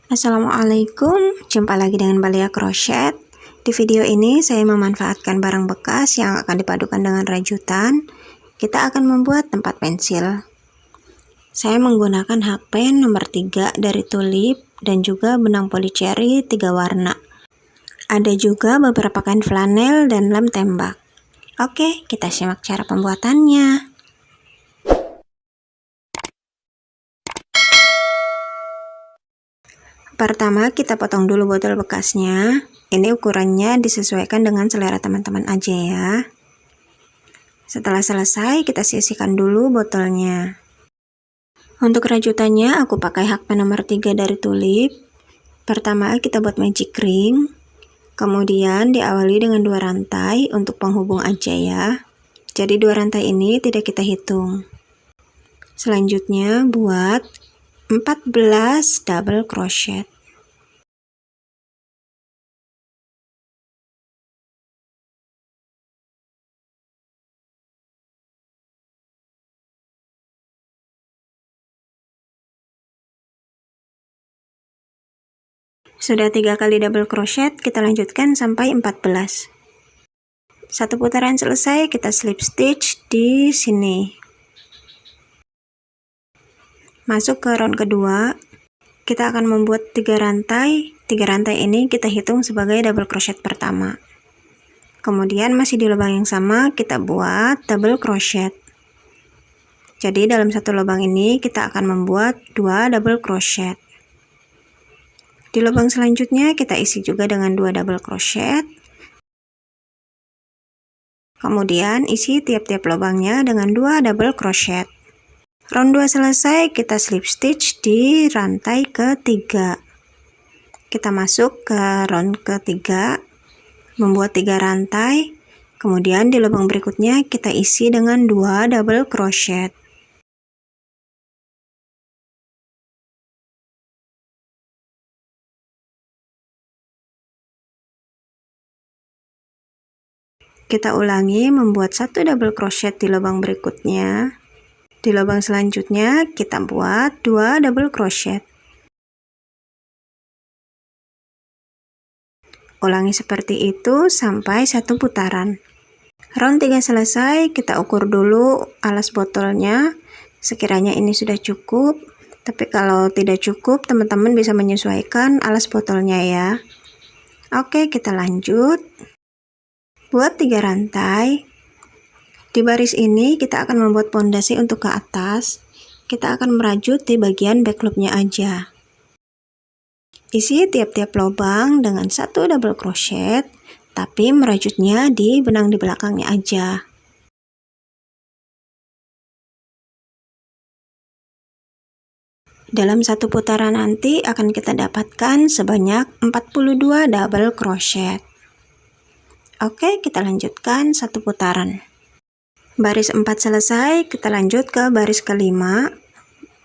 Assalamualaikum, jumpa lagi dengan Balia Crochet. Di video ini saya memanfaatkan barang bekas yang akan dipadukan dengan rajutan. Kita akan membuat tempat pensil. Saya menggunakan hakpen nomor 3 dari Tulip dan juga benang polycherry 3 warna. Ada juga beberapa kain flanel dan lem tembak. Oke, kita simak cara pembuatannya. Pertama, kita potong dulu botol bekasnya. Ini ukurannya disesuaikan dengan selera teman-teman aja ya. Setelah selesai, kita sisihkan dulu botolnya. Untuk rajutannya, aku pakai hakpen nomor 3 dari Tulip. Pertama, kita buat magic ring. Kemudian diawali dengan 2 rantai untuk penghubung aja ya. Jadi 2 rantai ini tidak kita hitung. Selanjutnya, buat 14 double crochet. Sudah 3 kali double crochet, kita lanjutkan sampai 14. Satu putaran selesai, kita slip stitch di sini. Masuk ke round kedua, kita akan membuat 3 rantai. 3 rantai ini kita hitung sebagai double crochet pertama. Kemudian masih di lubang yang sama, kita buat double crochet. Jadi dalam satu lubang ini kita akan membuat 2 double crochet. Di lubang selanjutnya kita isi juga dengan 2 double crochet. Kemudian isi tiap-tiap lubangnya dengan 2 double crochet. Round 2 selesai, kita slip stitch di rantai ketiga. Kita masuk ke round ketiga, membuat 3 rantai. Kemudian di lubang berikutnya kita isi dengan 2 double crochet. Kita ulangi membuat 1 double crochet di lubang berikutnya. Di lubang selanjutnya kita buat 2 double crochet. Ulangi seperti itu sampai 1 putaran. Round 3 selesai, kita ukur dulu alas botolnya. Sekiranya ini sudah cukup, tapi kalau tidak cukup, teman-teman bisa menyesuaikan alas botolnya ya. Oke, kita lanjut. Buat 3 rantai. Di baris ini kita akan membuat pondasi untuk ke atas. Kita akan merajut di bagian back loopnya aja. Isi tiap-tiap lubang dengan 1 double crochet, tapi merajutnya di benang di belakangnya aja. Dalam satu putaran nanti akan kita dapatkan sebanyak 42 double crochet. Oke, kita lanjutkan satu putaran. Baris 4 selesai, kita lanjut ke baris kelima,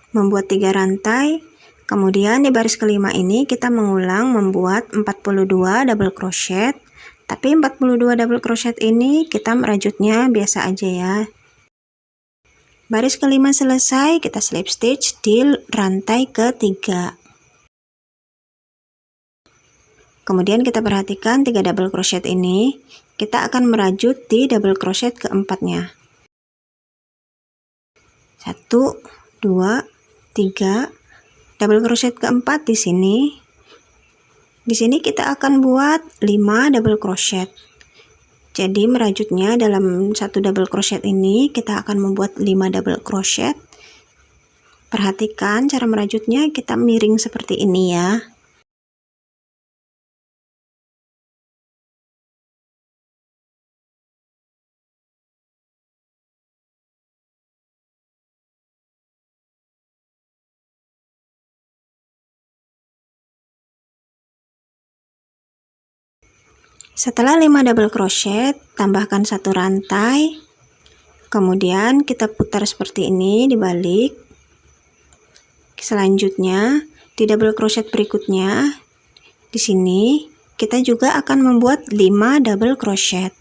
membuat 3 rantai. Kemudian di baris kelima ini kita mengulang membuat 42 double crochet. Tapi 42 double crochet ini kita merajutnya biasa aja ya. Baris kelima selesai, kita slip stitch di rantai ketiga. Kemudian kita perhatikan 3 double crochet ini, kita akan merajut di double crochet keempatnya. 1, 2, 3, double crochet keempat di sini. Di sini kita akan buat 5 double crochet. Jadi merajutnya dalam satu double crochet ini kita akan membuat 5 double crochet. Perhatikan cara merajutnya, kita miring seperti ini ya. Setelah 5 double crochet, tambahkan 1 rantai. Kemudian kita putar seperti ini dibalik. Selanjutnya, di double crochet berikutnya, di sini kita juga akan membuat 5 double crochet.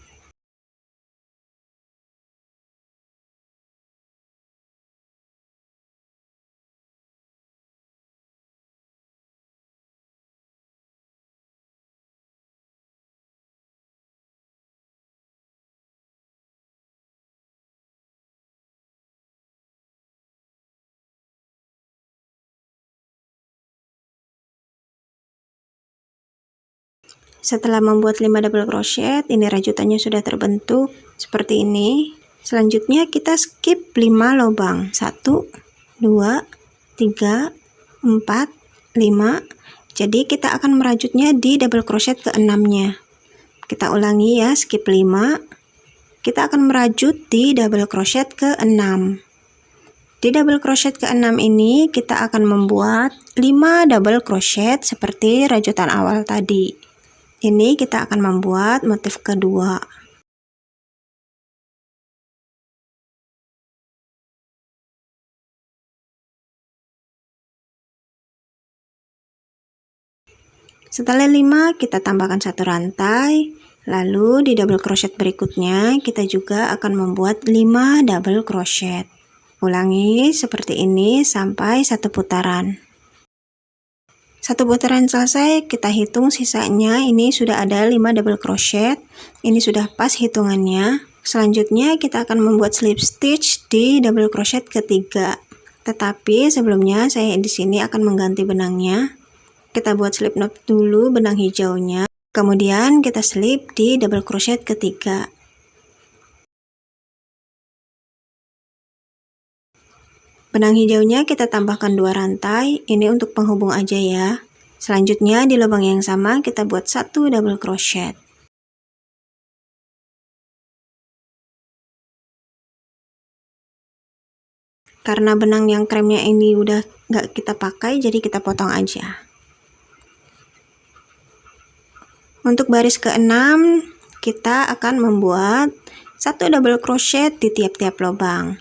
Setelah membuat 5 double crochet, ini rajutannya sudah terbentuk seperti ini. Selanjutnya kita skip 5 lubang. 1, 2, 3, 4, 5. Jadi kita akan merajutnya di double crochet ke-6-nya. Kita ulangi ya, skip 5. Kita akan merajut di double crochet ke-6. Di double crochet ke-6 ini kita akan membuat 5 double crochet seperti rajutan awal tadi. Ini kita akan membuat motif kedua. Setelah 5 kita tambahkan 1 rantai, lalu di double crochet berikutnya kita juga akan membuat 5 double crochet. Ulangi seperti ini sampai 1 putaran. 1 putaran selesai, kita hitung sisanya. Ini sudah ada 5 double crochet. Ini sudah pas hitungannya. Selanjutnya kita akan membuat slip stitch di double crochet ketiga. Tetapi sebelumnya saya di sini akan mengganti benangnya. Kita buat slip knot dulu benang hijaunya. Kemudian kita slip di double crochet ketiga. Benang hijaunya kita tambahkan 2 rantai, ini untuk penghubung aja ya. Selanjutnya di lubang yang sama kita buat 1 double crochet. Karena benang yang kremnya ini udah nggak kita pakai, jadi kita potong aja. Untuk baris ke-6 kita akan membuat 1 double crochet di tiap-tiap lubang.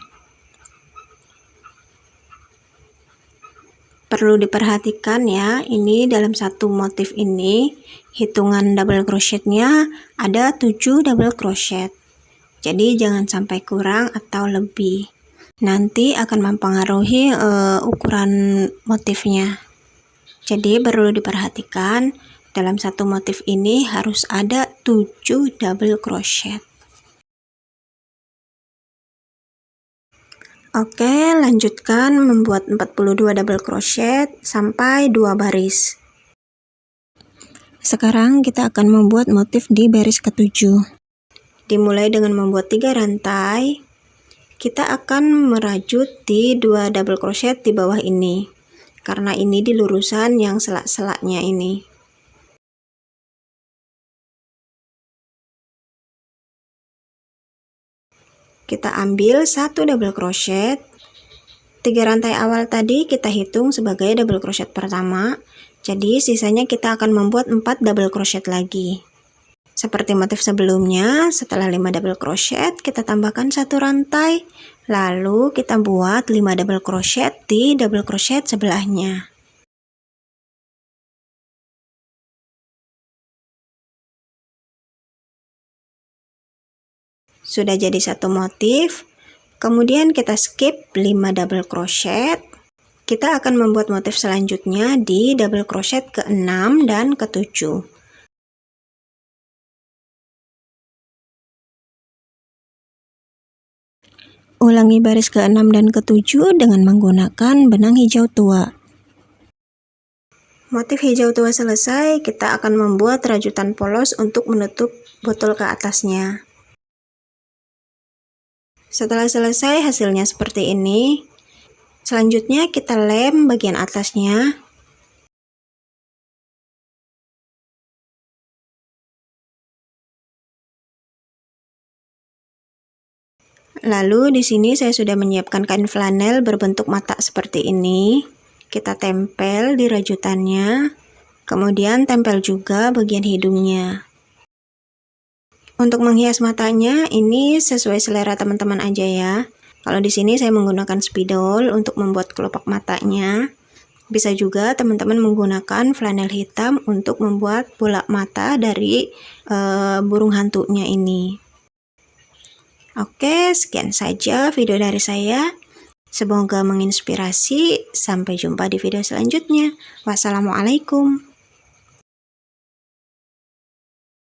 Perlu diperhatikan ya, ini dalam satu motif ini hitungan double crochetnya ada 7 double crochet. Jadi jangan sampai kurang atau lebih. Nanti akan mempengaruhi ukuran motifnya. Jadi perlu diperhatikan, dalam satu motif ini harus ada 7 double crochet. Oke, lanjutkan membuat 42 double crochet sampai 2 baris. Sekarang kita akan membuat motif di baris ke-7. Dimulai dengan membuat 3 rantai. Kita akan merajut di 2 double crochet di bawah ini. Karena ini di lurusan yang selak-selaknya ini. Kita ambil 1 double crochet. 3 rantai awal tadi kita hitung sebagai double crochet pertama. Jadi sisanya kita akan membuat 4 double crochet lagi. Seperti motif sebelumnya, setelah 5 double crochet kita tambahkan 1 rantai. Lalu kita buat 5 double crochet di double crochet sebelahnya. Sudah jadi satu motif. Kemudian kita skip 5 double crochet. Kita akan membuat motif selanjutnya di double crochet ke-6 dan ke-7. Ulangi baris ke-6 dan ke-7 dengan menggunakan benang hijau tua. Motif hijau tua selesai, kita akan membuat rajutan polos untuk menutup botol ke atasnya. Setelah selesai hasilnya seperti ini. Selanjutnya kita lem bagian atasnya. Lalu di sini saya sudah menyiapkan kain flanel berbentuk mata seperti ini. Kita tempel di rajutannya. Kemudian tempel juga bagian hidungnya. Untuk menghias matanya, ini sesuai selera teman-teman aja ya. Kalau di sini saya menggunakan spidol untuk membuat kelopak matanya. Bisa juga teman-teman menggunakan flanel hitam untuk membuat bola mata dari burung hantunya ini. Oke, sekian saja video dari saya. Semoga menginspirasi. Sampai jumpa di video selanjutnya. Wassalamualaikum.